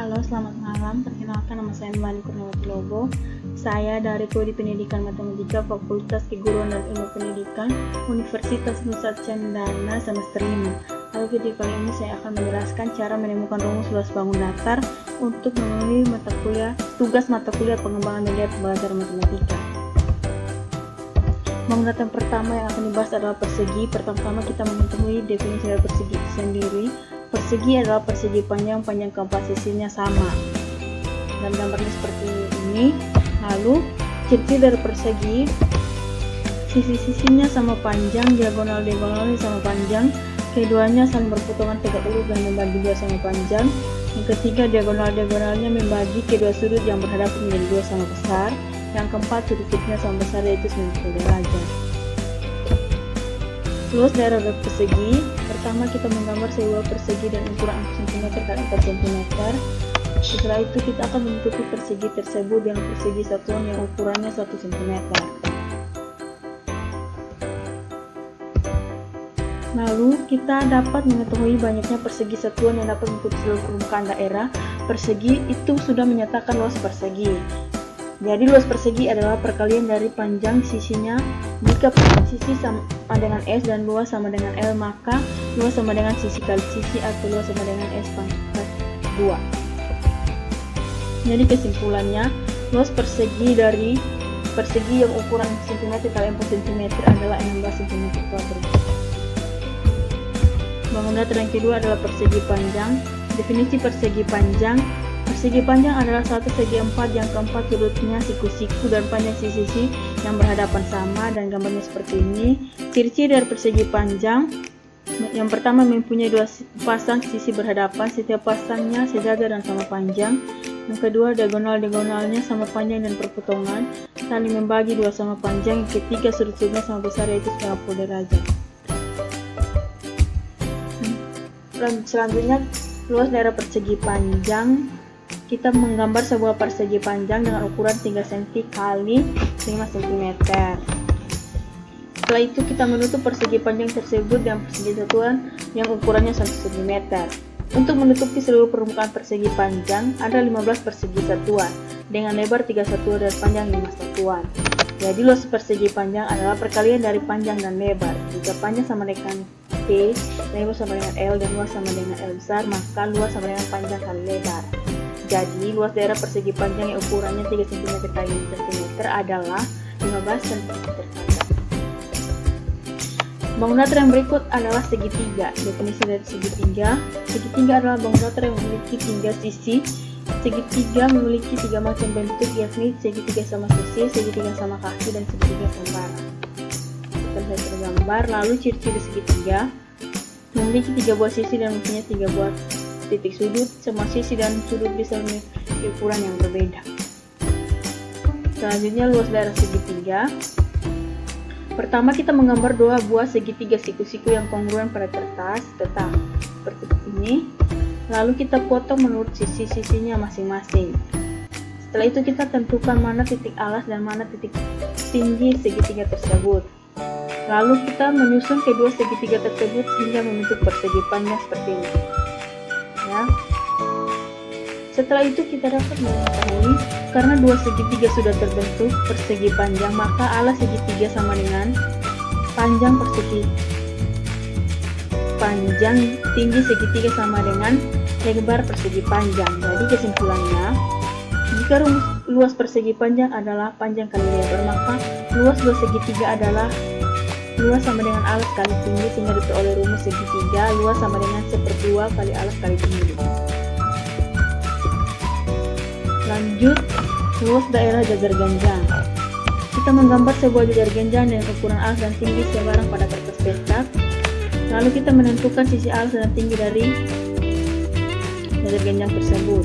Halo, selamat malam. Perkenalkan, nama saya Melani Kurniawati Lobo. Saya dari Prodi Pendidikan Matematika Fakultas Keguruan dan Ilmu Pendidikan Universitas Nusa Cendana semester 5. Lalu video kali ini saya akan menjelaskan cara menemukan rumus luas bangun datar untuk memenuhi tugas mata kuliah pengembangan media pembelajaran matematika. Bangun datar pertama yang akan dibahas adalah persegi. Pertama-tama kita mengetahui definisi dari persegi itu sendiri. Persegi adalah persegi panjang keempat sisinya sama, dan gambarnya seperti ini. Lalu ciri dari persegi, sisi-sisinya sama panjang, diagonal-diagonalnya sama panjang, keduanya saling berpotongan tegak lurus dan membagi dua sama panjang. Yang ketiga, diagonal-diagonalnya membagi kedua sudut yang berhadapan menjadi dua sama besar. Yang keempat, sudut-sudutnya sama besar yaitu 90 derajat. Luas daerah persegi. Pertama kita menggambar sebuah persegi dan ukuran 4 cm x 4 cm. Setelah itu kita akan menutupi persegi tersebut dengan persegi satuan yang ukurannya 1 cm. Lalu kita dapat mengetahui banyaknya persegi satuan yang dapat mengikuti seluruh permukaan daerah persegi. Itu sudah menyatakan luas persegi. Jadi luas persegi adalah perkalian dari panjang sisinya. Jika panjang sisi sama dengan S dan luas sama dengan L, maka luas sama dengan sisi kali sisi atau luas sama dengan S pangkat 2. Jadi kesimpulannya, luas persegi dari persegi yang ukuran cm kali 4 cm adalah 16 cm kuadrat. Bangun datar yang kedua adalah persegi panjang. Definisi persegi panjang. Persegi panjang adalah satu segi 4 yang keempat sudutnya siku-siku dan panjang sisi-sisi yang berhadapan sama, dan gambarnya seperti ini. Ciri-ciri dari persegi panjang, yang pertama mempunyai dua pasang sisi berhadapan, setiap pasangnya sejajar dan sama panjang. Yang kedua, diagonal-diagonalnya sama panjang dan perpotongan, saling membagi dua sama panjang. Yang ketiga, sudut-sudutnya sama besar yaitu 90 derajat. Selanjutnya, luas daerah persegi panjang. Kita menggambar sebuah persegi panjang dengan ukuran 3 cm kali 5 cm. Setelah itu kita menutup persegi panjang tersebut dengan persegi satuan yang ukurannya 1 cm. Untuk menutupi seluruh permukaan persegi panjang, ada 15 persegi satuan dengan lebar 3 satuan dan panjang 5 satuan. Jadi luas persegi panjang adalah perkalian dari panjang dan lebar. Jika panjang sama dengan P, lebar sama dengan L, dan luas sama dengan L besar, maka luas sama dengan panjang kali lebar. Jadi luas daerah persegi panjang yang ukurannya 3 cm x 5 cm adalah 15 cm kuadrat. Bangun datar yang berikut adalah segitiga. Definisi dari segitiga. Segitiga adalah bangun datar yang memiliki 3 sisi. Segitiga memiliki 3 macam bentuk, yakni segitiga sama sisi, segitiga sama kaki, dan segitiga sembarang. Seperti tergambar. Lalu ciri-ciri segitiga memiliki 3 buah sisi dan mempunyai 3 buah titik sudut. Semua sisi dan sudut bisa memiliki ukuran yang berbeda. Selanjutnya, luas daerah segitiga. Pertama, kita menggambar 2 buah segitiga siku-siku yang kongruen pada kertas peta seperti ini. Lalu kita potong menurut sisi-sisinya masing-masing. Setelah itu kita tentukan mana titik alas dan mana titik tinggi segitiga tersebut. Lalu kita menyusun kedua segitiga tersebut hingga membentuk persegi panjang seperti ini. Ya. Setelah itu kita dapat mengetahui karena dua segitiga sudah terbentuk persegi panjang, maka alas segitiga sama dengan panjang persegi panjang, tinggi segitiga sama dengan lebar persegi panjang. Jadi kesimpulannya, jika luas persegi panjang adalah panjang kali lebar, maka luas dua segitiga adalah luas sama dengan alas kali tinggi, sehingga diperoleh rumus segitiga luas sama dengan 1/2 kali alas kali tinggi. Lanjut, luas daerah jajar genjang. Kita menggambar sebuah jajar genjang dengan ukuran alas dan tinggi sebarang pada kertas petak. Lalu kita menentukan sisi alas dan tinggi dari jajar genjang tersebut.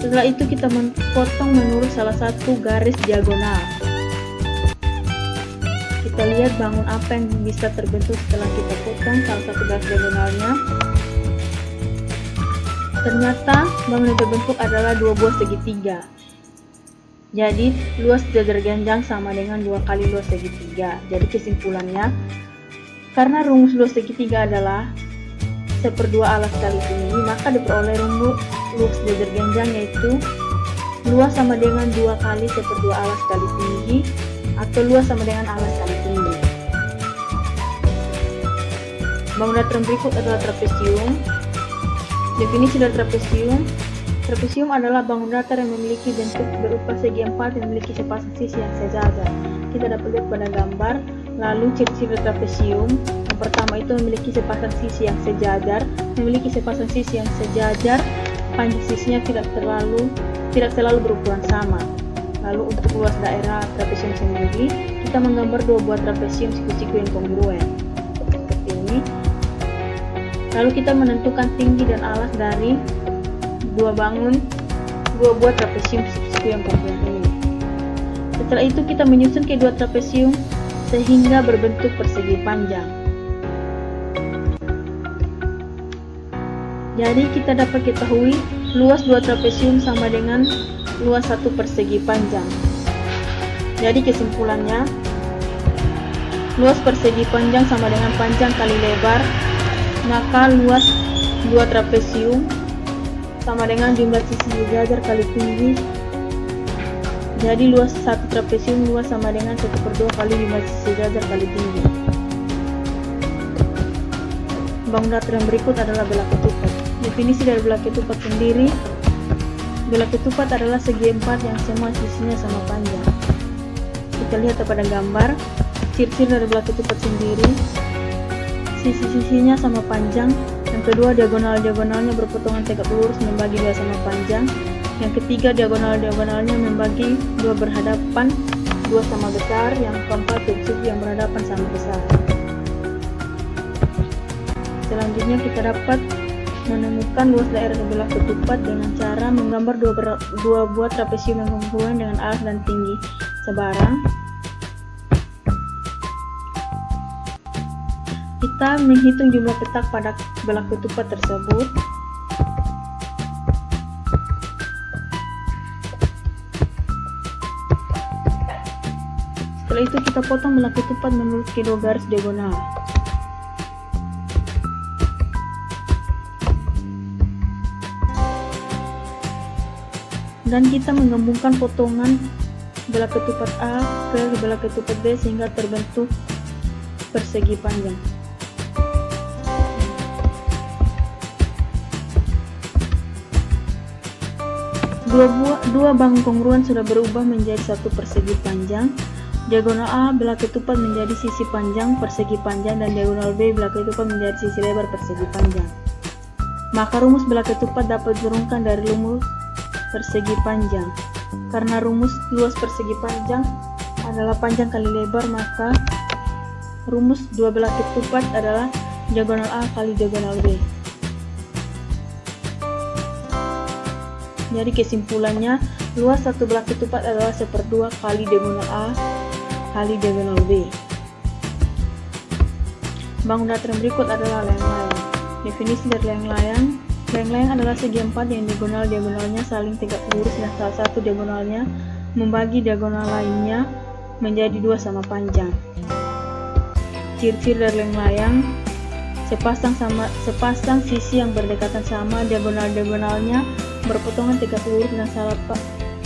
Setelah itu kita memotong menurut salah satu garis diagonal. Kita lihat bangun apa yang bisa terbentuk setelah kita potong salah satu garis diagonalnya. Ternyata bangun yang terbentuk adalah 2 buah segitiga. Jadi luas jajar genjang sama dengan 2 kali luas segitiga. Jadi kesimpulannya, karena rumus luas segitiga adalah 1/2 alas kali tinggi, maka diperoleh rumus luas jajar genjang, yaitu luas sama dengan 2 kali 1/2 alas kali tinggi, atau luas sama dengan alas kali tinggi. Bangunan datar berikut adalah trapesium. Definisi dari trapesium: trapesium adalah bangunan datar yang memiliki bentuk berupa segi empat yang memiliki sepasang sisi yang sejajar. Kita dapat lihat pada gambar. Lalu ciri-ciri trapesium: yang pertama itu memiliki sepasang sisi yang sejajar. Panjang sisinya tidak selalu berukuran sama. Lalu untuk luas daerah trapesium sendiri, kita menggambar 2 buah trapesium siku-siku yang kongruen seperti ini. Lalu kita menentukan tinggi dan alas dari 2 buah trapesium siku-siku yang kongruen ini. Setelah itu kita menyusun kedua trapesium sehingga berbentuk persegi panjang. Jadi kita dapat ketahui luas 2 trapesium sama dengan luas 1 persegi panjang. Jadi kesimpulannya, luas persegi panjang sama dengan panjang kali lebar, maka luas 2 trapesium sama dengan jumlah sisi sejajar kali tinggi. Jadi luas 1 trapesium luas sama dengan 1/2 kali jumlah sisi sejajar kali tinggi. Bangunan datar yang berikut adalah belah ketupat. Definisi dari belah ketupat sendiri: belah ketupat adalah segi empat yang semua sisinya sama panjang. Kita lihat pada gambar. Ciri-ciri dari belah ketupat sendiri: sisi-sisinya sama panjang. Yang kedua, diagonal-diagonalnya berpotongan tegak lurus membagi 2 sama panjang. Yang ketiga, diagonal-diagonalnya membagi 2 berhadapan, 2 sama besar. Yang keempat, segi yang berhadapan sama besar. Selanjutnya kita dapat menemukan luas daerah belah ketupat dengan cara menggambar 2 buah trapesium yang kongruen dengan alas dan tinggi sebarang. Kita menghitung jumlah petak pada belah ketupat tersebut. Setelah itu kita potong belah ketupat menurut kedua garis diagonal. Dan kita menggabungkan potongan belah ketupat A ke belah ketupat B sehingga terbentuk persegi panjang. Dua bangun kongruen sudah berubah menjadi 1 persegi panjang. Diagonal A belah ketupat menjadi sisi panjang persegi panjang, dan diagonal B belah ketupat menjadi sisi lebar persegi panjang. Maka rumus belah ketupat dapat diturunkan dari rumus persegi panjang. Karena rumus luas persegi panjang adalah panjang kali lebar, maka rumus 2 belah ketupat adalah diagonal A kali diagonal B. Jadi kesimpulannya, luas 1 belah ketupat adalah 1/2 kali diagonal A kali diagonal B. Bangunan datar berikut adalah layang-layang. Definisi dari layang-layang: layang-layang adalah segi empat yang diagonal-diagonalnya saling tegak lurus dan salah satu diagonalnya membagi diagonal lainnya menjadi 2 sama panjang. Ciri-ciri dari layang-layang: sepasang sisi yang berdekatan sama, diagonal-diagonalnya berpotongan tegak lurus dan salah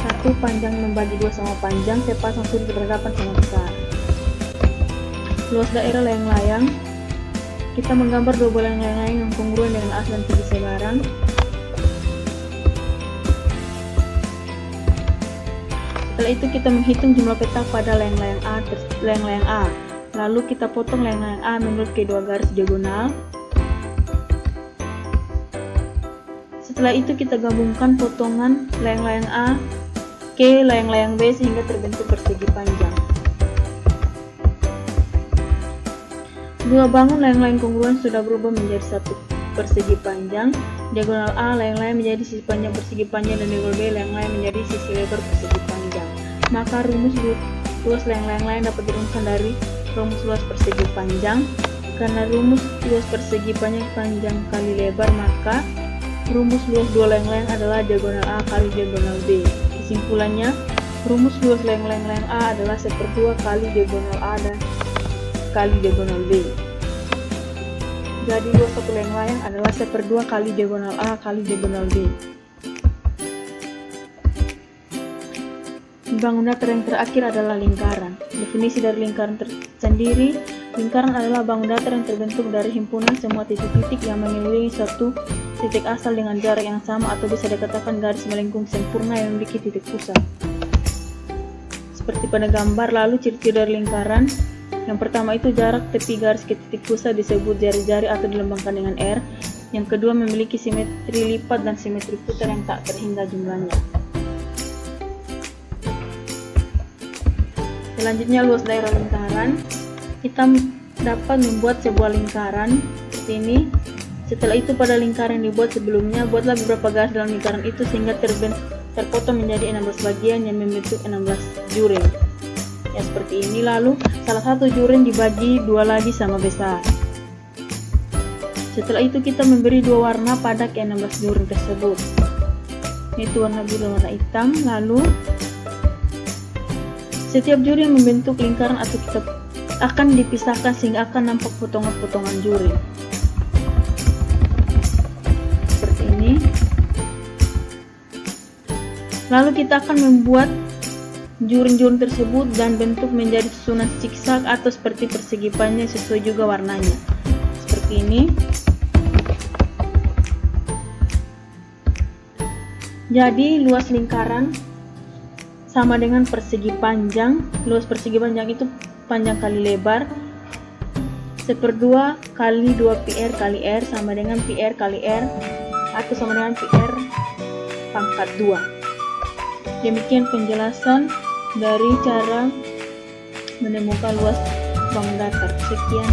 satu panjang membagi 2 sama panjang, sepasang sudut berhadapan sama besar. Luas daerah layang-layang: kita menggambar 2 buah layang-layang yang kongruen dengan alas dan tinggi sebarang. Setelah itu kita menghitung jumlah petak pada layang-layang A. Lalu kita potong layang-layang A menurut kedua garis diagonal. Setelah itu kita gabungkan potongan layang-layang A ke layang-layang B sehingga terbentuk persegi panjang. 2 bangun layang-layang kongruen sudah berubah menjadi 1 persegi panjang. Diagonal A layang-layang menjadi sisi panjang persegi panjang, dan diagonal B layang-layang menjadi sisi lebar persegi panjang. Maka rumus luas layang-layang lain dapat dirumuskan dari rumus luas persegi panjang. Karena rumus luas persegi panjang kali lebar, maka rumus luas 2 layang-layang adalah diagonal A kali diagonal B. Kesimpulannya, rumus luas layang-layang A adalah 1/2 kali diagonal A dan kali diagonal B. Jadi luas satu layang adalah 1/2 kali diagonal A kali diagonal B. Bangun datar yang terakhir adalah lingkaran. Definisi dari lingkaran tersendiri, lingkaran adalah bangun datar yang terbentuk dari himpunan semua titik-titik yang mengelilingi suatu titik asal dengan jarak yang sama, atau bisa dikatakan garis melengkung sempurna yang memiliki titik pusat. Seperti pada gambar. Lalu ciri-ciri dari lingkaran, yang pertama itu jarak tepi garis ke titik pusat disebut jari-jari atau dilambangkan dengan R. Yang kedua memiliki simetri lipat dan simetri putar yang tak terhingga jumlahnya. Selanjutnya luas daerah lingkaran. Kita dapat membuat sebuah lingkaran seperti ini. Setelah itu pada lingkaran yang dibuat sebelumnya, buatlah beberapa garis dalam lingkaran itu sehingga terpotong menjadi 16 bagian yang membentuk 16 juring. Ya seperti ini. Lalu salah satu juring dibagi dua lagi sama besar. Setelah itu kita memberi dua warna pada ke 16 juring tersebut. Itu warna biru dan warna hitam. Lalu setiap juring membentuk lingkaran atau kita akan dipisahkan sehingga akan nampak potongan-potongan juring. Seperti ini. Lalu kita akan membuat juring-juring tersebut dan bentuk menjadi susunan zigzag atau seperti persegi panjang sesuai juga warnanya. Seperti ini. Jadi luas lingkaran sama dengan persegi panjang. Luas persegi panjang itu panjang kali lebar. 1/2 kali 2 PR kali R sama dengan PR kali R atau sama dengan PR pangkat 2. Demikian penjelasan dari cara menemukan luas bangun datar. Sekian.